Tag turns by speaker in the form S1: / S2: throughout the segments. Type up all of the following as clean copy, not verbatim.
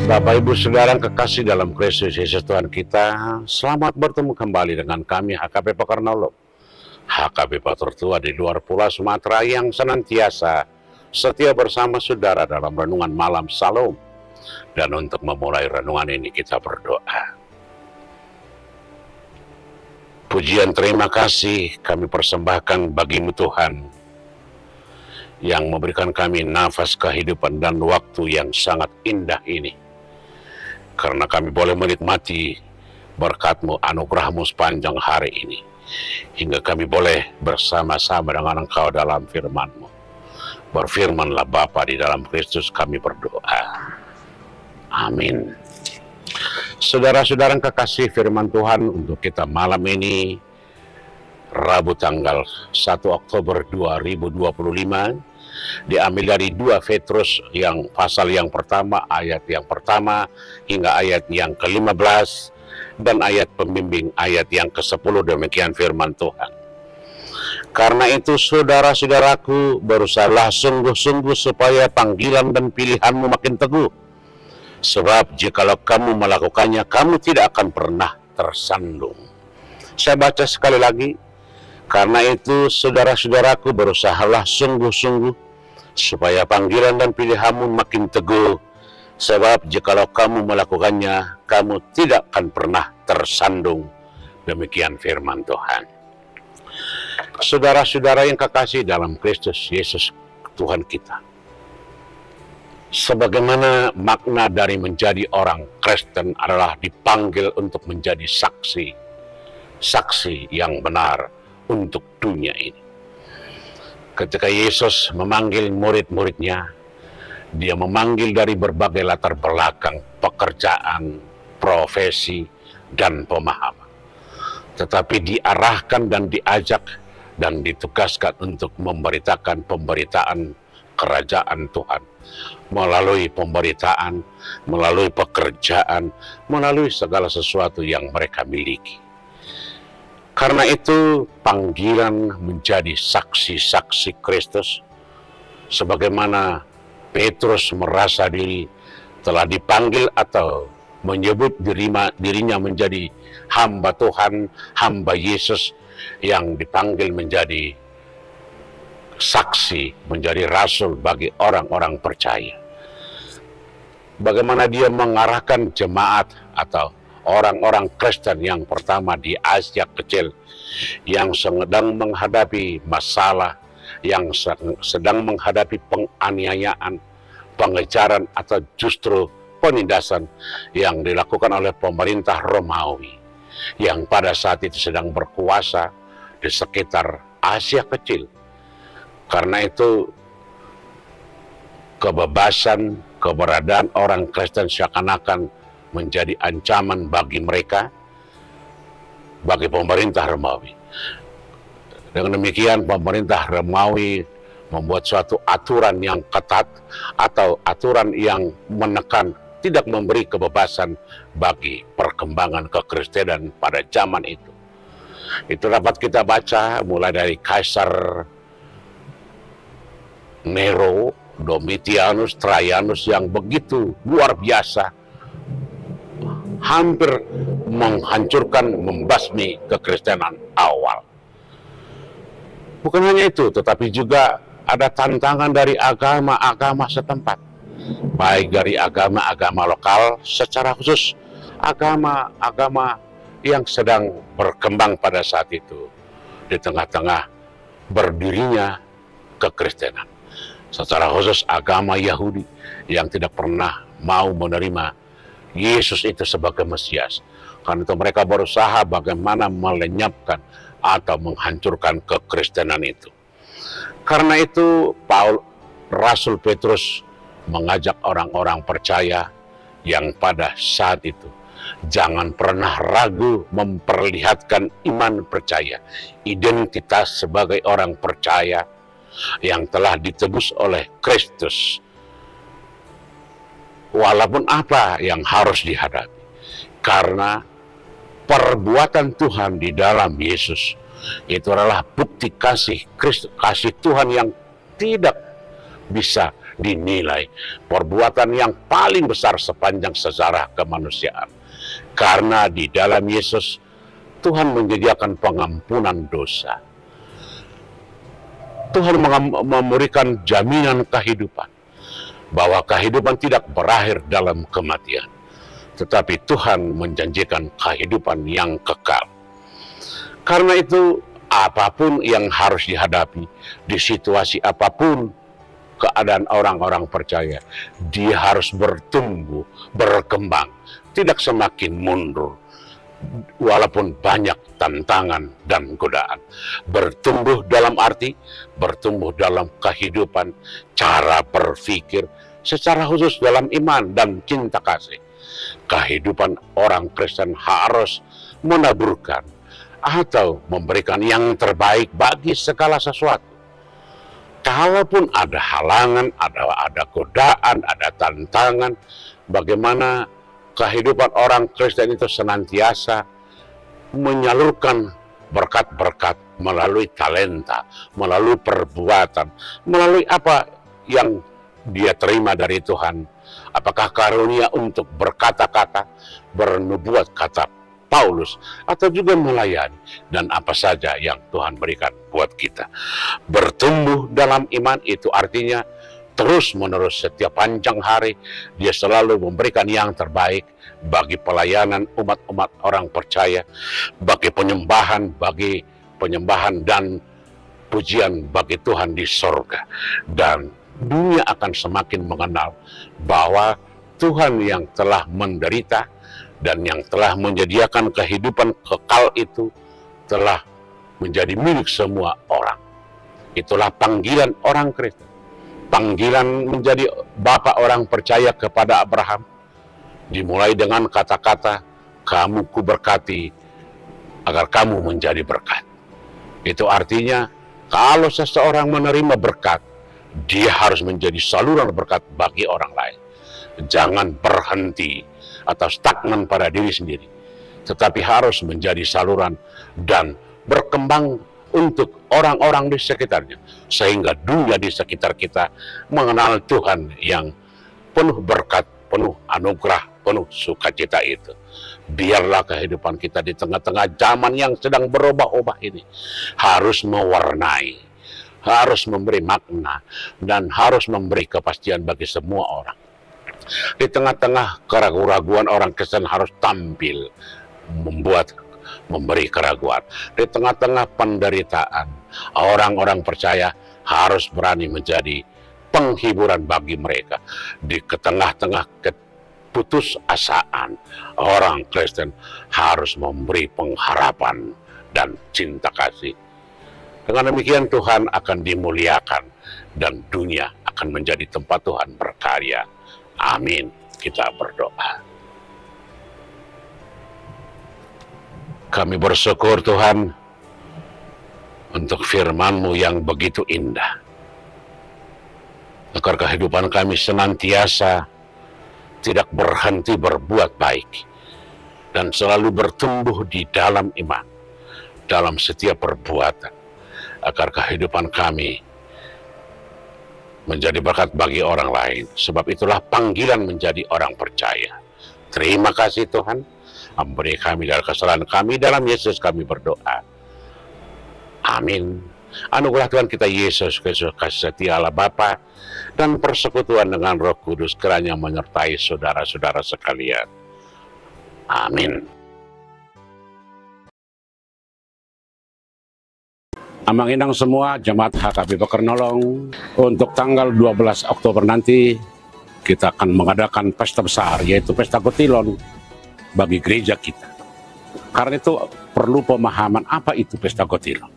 S1: Bapak Ibu Saudara yang kekasih dalam Kristus Yesus Tuhan kita, selamat bertemu kembali dengan kami HKP Pekarnolog, HKP tertua di luar Pulau Sumatera yang senantiasa setia bersama saudara dalam renungan malam Salam. Dan untuk memulai renungan ini kita berdoa. Pujian terima kasih kami persembahkan bagimu Tuhan, yang memberikan kami nafas kehidupan dan waktu yang sangat indah ini. Karena kami boleh menikmati berkat-Mu, anugerah-Mu sepanjang hari ini. Hingga kami boleh bersama-sama dengan Engkau dalam firman-Mu. Berfirmanlah Bapa, di dalam Kristus kami berdoa. Amin. Saudara-saudara yang kekasih firman Tuhan, untuk kita malam ini, Rabu tanggal 1 Oktober 2025, diambil dari 2 Petrus yang pasal yang pertama, ayat yang pertama hingga ayat yang ke-15, dan ayat pembimbing ayat yang ke-10. Demikian firman Tuhan. Karena itu saudara-saudaraku, berusahalah sungguh-sungguh supaya panggilan dan pilihanmu makin teguh. Sebab jikalau kamu melakukannya, kamu tidak akan pernah tersandung. Saya baca sekali lagi. Karena itu saudara-saudaraku, berusahalah sungguh-sungguh supaya panggilan dan pilihanmu makin teguh. Sebab jikalau kamu melakukannya, kamu tidak akan pernah tersandung. Demikian firman Tuhan. Saudara-saudara yang kekasih dalam Kristus Yesus Tuhan kita, sebagaimana makna dari menjadi orang Kristen adalah dipanggil untuk menjadi saksi yang benar untuk dunia ini. Ketika Yesus memanggil murid-muridnya, dia memanggil dari berbagai latar belakang, pekerjaan, profesi, dan pemahaman. Tetapi diarahkan dan diajak dan ditugaskan untuk memberitakan pemberitaan kerajaan Tuhan. Melalui pemberitaan, melalui pekerjaan, melalui segala sesuatu yang mereka miliki. Karena itu panggilan menjadi saksi-saksi Kristus, sebagaimana Petrus merasa diri telah dipanggil atau menyebut dirinya menjadi hamba Tuhan, hamba Yesus yang dipanggil menjadi saksi, menjadi rasul bagi orang-orang percaya. Bagaimana dia mengarahkan jemaat atau orang-orang Kristen yang pertama di Asia Kecil yang sedang menghadapi masalah, yang sedang menghadapi penganiayaan, pengejaran, atau justru penindasan yang dilakukan oleh pemerintah Romawi yang pada saat itu sedang berkuasa di sekitar Asia Kecil. Karena itu kebebasan, keberadaan orang Kristen seakan-akan menjadi ancaman bagi mereka, bagi pemerintah Romawi. Dengan demikian pemerintah Romawi membuat suatu aturan yang ketat atau aturan yang menekan, tidak memberi kebebasan bagi perkembangan kekristenan pada zaman itu. Itu dapat kita baca mulai dari Kaisar Nero, Domitianus, Trajanus yang begitu luar biasa, hampir menghancurkan, membasmi kekristenan awal. Bukan hanya itu, tetapi juga ada tantangan dari agama-agama setempat, baik dari agama-agama lokal, secara khusus agama-agama yang sedang berkembang pada saat itu di tengah-tengah berdirinya kekristenan. Secara khusus agama Yahudi yang tidak pernah mau menerima Yesus itu sebagai Mesias. Karena itu mereka berusaha bagaimana melenyapkan atau menghancurkan kekristenan itu. Karena itu Rasul Petrus mengajak orang-orang percaya yang pada saat itu jangan pernah ragu memperlihatkan iman percaya, identitas sebagai orang percaya yang telah ditebus oleh Kristus. Walaupun apa yang harus dihadapi, karena perbuatan Tuhan di dalam Yesus itu adalah bukti kasih Tuhan yang tidak bisa dinilai perbuatan yang paling besar sepanjang sejarah kemanusiaan. Karena di dalam Yesus, Tuhan menyediakan pengampunan dosa. Tuhan memberikan jaminan kehidupan, bahwa kehidupan tidak berakhir dalam kematian, tetapi Tuhan menjanjikan kehidupan yang kekal. Karena itu, apapun yang harus dihadapi, di situasi apapun keadaan orang-orang percaya, dia harus bertumbuh, berkembang, tidak semakin mundur. Walaupun banyak tantangan dan godaan, bertumbuh dalam arti bertumbuh dalam kehidupan, cara berpikir, secara khusus dalam iman dan cinta kasih. Kehidupan orang Kristen harus menaburkan atau memberikan yang terbaik bagi segala sesuatu. Kalaupun ada halangan, ada godaan, ada tantangan, bagaimana kehidupan orang Kristen itu senantiasa menyalurkan berkat-berkat melalui talenta, melalui perbuatan, melalui apa yang dia terima dari Tuhan. Apakah karunia untuk berkata-kata, bernubuat kata Paulus, atau juga melayani, dan apa saja yang Tuhan berikan buat kita. Bertumbuh dalam iman itu artinya terus-menerus setiap panjang hari, dia selalu memberikan yang terbaik bagi pelayanan umat-umat orang percaya, bagi penyembahan dan pujian bagi Tuhan di sorga. Dan dunia akan semakin mengenal bahwa Tuhan yang telah menderita dan yang telah menyediakan kehidupan kekal itu telah menjadi milik semua orang. Itulah panggilan orang Kristen. Panggilan menjadi bapak orang percaya kepada Abraham dimulai dengan kata-kata, kamu kuberkati agar kamu menjadi berkat. Itu artinya kalau seseorang menerima berkat, dia harus menjadi saluran berkat bagi orang lain. Jangan berhenti atau stagnan pada diri sendiri, tetapi harus menjadi saluran dan berkembang untuk orang-orang di sekitarnya, sehingga dunia di sekitar kita mengenal Tuhan yang penuh berkat, penuh anugerah, penuh sukacita itu. Biarlah kehidupan kita di tengah-tengah zaman yang sedang berubah-ubah ini harus mewarnai, harus memberi makna, dan harus memberi kepastian bagi semua orang. Di tengah-tengah keraguan-raguan, orang Kristen harus tampil memberi keraguan. Di tengah-tengah penderitaan, orang-orang percaya harus berani menjadi penghiburan bagi mereka. Di tengah-tengah keputusasaan, orang Kristen harus memberi pengharapan dan cinta kasih. Dengan demikian Tuhan akan dimuliakan dan dunia akan menjadi tempat Tuhan berkarya. Amin. Kita berdoa. Kami bersyukur Tuhan untuk firman-Mu yang begitu indah, agar kehidupan kami senantiasa tidak berhenti berbuat baik dan selalu bertumbuh di dalam iman, dalam setiap perbuatan, agar kehidupan kami menjadi berkat bagi orang lain. Sebab itulah panggilan menjadi orang percaya. Terima kasih Tuhan. Ampuni kami dari kesalahan kami, dalam Yesus kami berdoa. Amin. Anugerah Tuhan kita Yesus Kristus, kasih setia Allah Bapa, dan persekutuan dengan Roh Kudus kiranya menyertai saudara-saudara sekalian. Amin. Amang indang semua jemaat HKB Bakar Nolong, untuk tanggal 12 Oktober nanti kita akan mengadakan pesta besar, yaitu pesta Kotilon bagi gereja kita. Karena itu perlu pemahaman apa itu pesta Kotilon.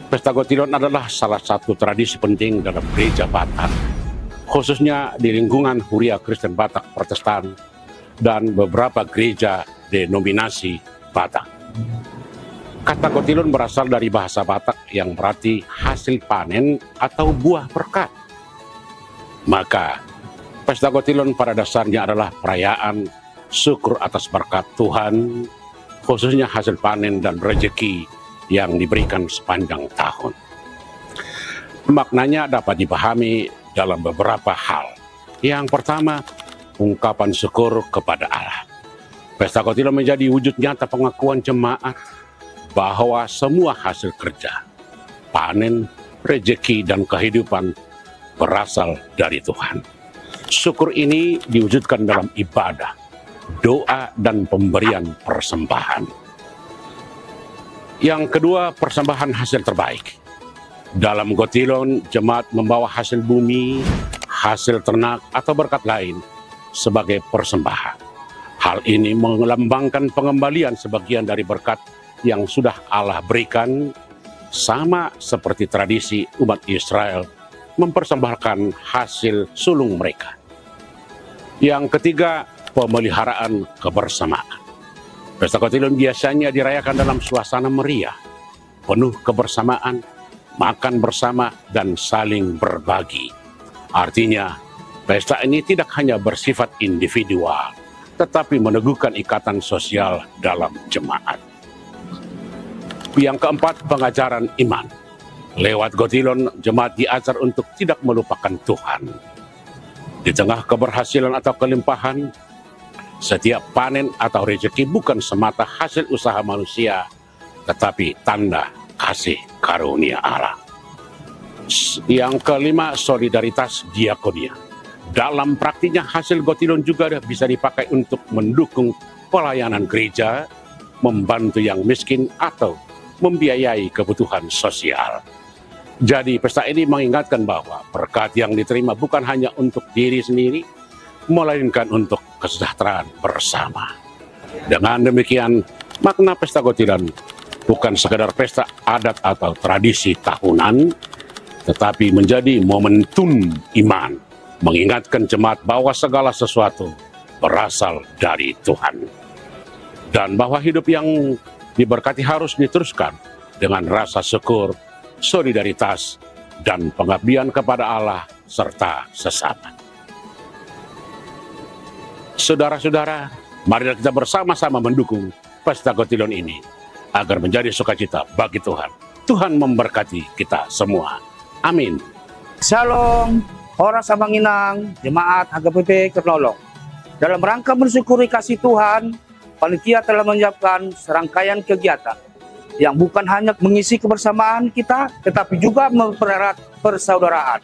S1: Pesta Kotilon adalah salah satu tradisi penting dalam gereja Batak, khususnya di lingkungan Huria Kristen Batak Protestan dan beberapa gereja denominasi Batak. Kata Kotilon berasal dari bahasa Batak yang berarti hasil panen atau buah berkat. Maka pesta Kotilon pada dasarnya adalah perayaan syukur atas berkat Tuhan, khususnya hasil panen dan rezeki yang diberikan sepanjang tahun. Maknanya dapat dipahami dalam beberapa hal. Yang pertama, ungkapan syukur kepada Allah. Pesta Kotilon menjadi wujud nyata pengakuan jemaat bahwa semua hasil kerja, panen, rejeki, dan kehidupan berasal dari Tuhan. Syukur ini diwujudkan dalam ibadah, doa, dan pemberian persembahan. Yang kedua, persembahan hasil terbaik. Dalam Kotilon, jemaat membawa hasil bumi, hasil ternak, atau berkat lain sebagai persembahan. Hal ini melambangkan pengembalian sebagian dari berkat yang sudah Allah berikan, sama seperti tradisi umat Israel mempersembahkan hasil sulung mereka. Yang ketiga, pemeliharaan kebersamaan. Pesta Kotilon biasanya dirayakan dalam suasana meriah, penuh kebersamaan, makan bersama, dan saling berbagi. Artinya, pesta ini tidak hanya bersifat individual, tetapi meneguhkan ikatan sosial dalam jemaat. Yang keempat, pengajaran iman. Lewat Kotilon, jemaat diajar untuk tidak melupakan Tuhan. Di tengah keberhasilan atau kelimpahan, setiap panen atau rezeki bukan semata hasil usaha manusia, tetapi tanda kasih karunia Allah. Yang kelima, solidaritas diakonia. Dalam praktiknya, hasil Kotilon juga bisa dipakai untuk mendukung pelayanan gereja, membantu yang miskin, atau membiayai kebutuhan sosial. Jadi pesta ini mengingatkan bahwa berkat yang diterima bukan hanya untuk diri sendiri, melainkan untuk kesejahteraan bersama. Dengan demikian, makna pesta Kotilon bukan sekedar pesta adat atau tradisi tahunan, tetapi menjadi momentum iman, mengingatkan jemaat bahwa segala sesuatu berasal dari Tuhan. Dan bahwa hidup yang diberkati harus diteruskan dengan rasa syukur, solidaritas, dan pengabdian kepada Allah serta sesama. Saudara-saudara, mari kita bersama-sama mendukung pesta Kotilon ini agar menjadi sukacita bagi Tuhan. Tuhan memberkati kita semua. Amin.
S2: Shalom, Hora Sabanginang, Jemaat HGPP Kernolong. Dalam rangka mensyukuri kasih Tuhan, panitia telah menyiapkan serangkaian kegiatan yang bukan hanya mengisi kebersamaan kita, tetapi juga mempererat persaudaraan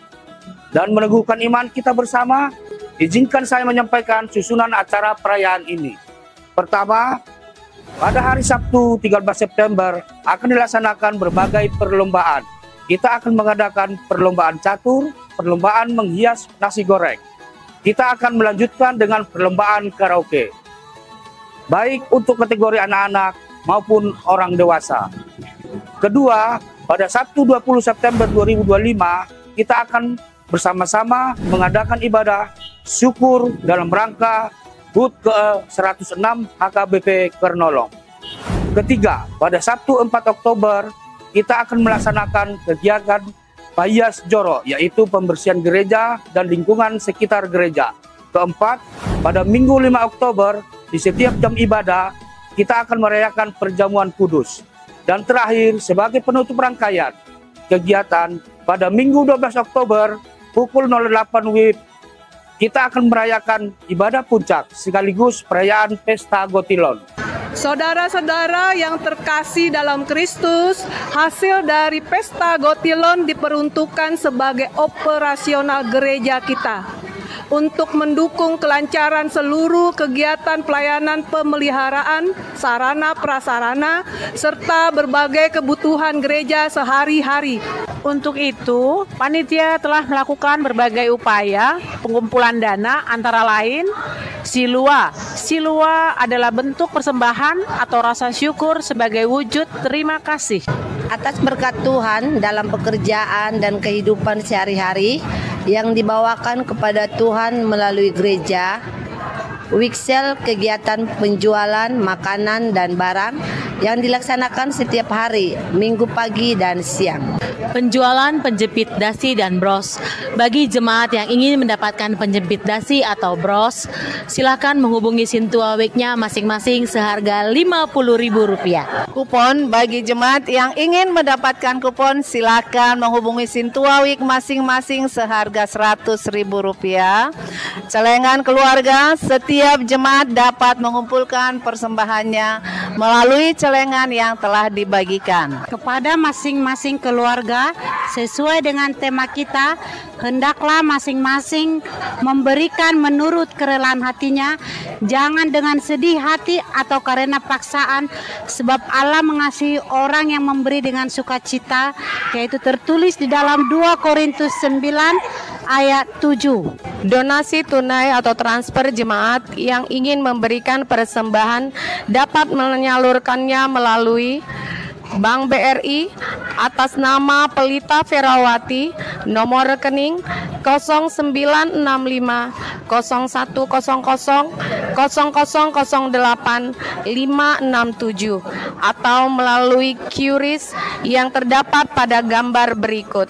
S2: dan meneguhkan iman kita bersama. Izinkan saya menyampaikan susunan acara perayaan ini. Pertama, pada hari Sabtu 13 September akan dilaksanakan berbagai perlombaan. Kita akan mengadakan perlombaan catur, perlombaan menghias nasi goreng. Kita akan melanjutkan dengan perlombaan karaoke, baik untuk kategori anak-anak maupun orang dewasa. Kedua, pada Sabtu 20 September 2025, kita akan bersama-sama mengadakan ibadah syukur dalam rangka HUT ke-106 HKBP Kernolong. Ketiga, pada Sabtu 4 Oktober, kita akan melaksanakan kegiatan Payas Joro, yaitu pembersihan gereja dan lingkungan sekitar gereja. Keempat, pada Minggu 5 Oktober, di setiap jam ibadah, kita akan merayakan perjamuan kudus. Dan terakhir, sebagai penutup rangkaian kegiatan, pada Minggu 12 Oktober, pukul 08 WIB, kita akan merayakan ibadah puncak sekaligus perayaan Pesta Kotilon.
S3: Saudara-saudara yang terkasih dalam Kristus, hasil dari Pesta Kotilon diperuntukkan sebagai operasional gereja kita untuk mendukung kelancaran seluruh kegiatan pelayanan pemeliharaan, sarana prasarana, serta berbagai kebutuhan gereja sehari-hari.
S4: Untuk itu, panitia telah melakukan berbagai upaya pengumpulan dana, antara lain Silua. Silua adalah bentuk persembahan atau rasa syukur sebagai wujud terima kasih
S5: atas berkat Tuhan dalam pekerjaan dan kehidupan sehari-hari yang dibawakan kepada Tuhan melalui gereja. Wiksel kegiatan penjualan makanan dan barang yang dilaksanakan setiap hari, Minggu pagi dan siang.
S6: Penjualan penjepit dasi dan bros. Bagi jemaat yang ingin mendapatkan penjepit dasi atau bros, silakan menghubungi Sintua Week-nya masing-masing seharga Rp50.000.
S7: Kupon bagi jemaat yang ingin mendapatkan kupon, silakan menghubungi Sintua Week masing-masing seharga Rp100.000. Celengan keluarga, setiap jemaat dapat mengumpulkan persembahannya melalui celengan yang telah dibagikan.
S8: Kepada masing-masing keluarga, sesuai dengan tema kita, hendaklah masing-masing memberikan menurut kerelaan hatinya, jangan dengan sedih hati atau karena paksaan, sebab Allah mengasihi orang yang memberi dengan sukacita, yaitu tertulis di dalam 2 Korintus 9 ayat 7.
S7: Donasi tunai atau transfer jemaat yang ingin memberikan persembahan dapat menyalurkannya melalui Bank BRI atas nama Pelita Ferawati, nomor rekening 0965 0100 0008 567, atau melalui QRIS yang terdapat pada gambar berikut.